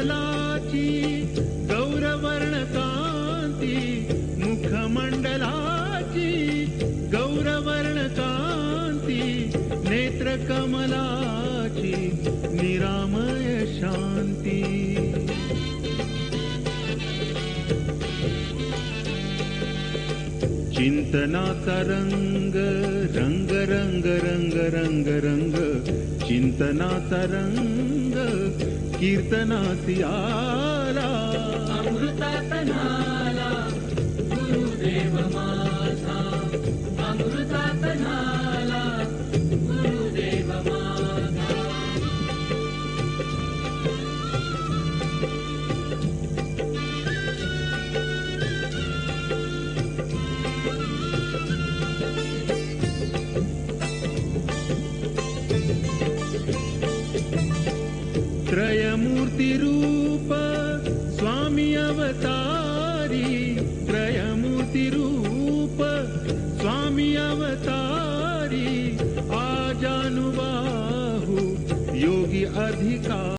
मुखमंडलाची गौरवर्ण कांती, मुखमंडलाची गौरवर्ण कांती, नेत्र कमलाची निरामय शांती। चिंतनाचा रंग रंग रंग रंग रंग रंग, चिंतनाचा रंग कीर्तनासी आला। अमृतात न्हाला गुरुदेव माझा, अमृतात न्हाला गुरुदेव माझा। त्रयमूर्ति रूप स्वामी अवतारी, त्रयमूर्ति रूप स्वामी अवतारी, आजानुबाहु योगी अधिकारी।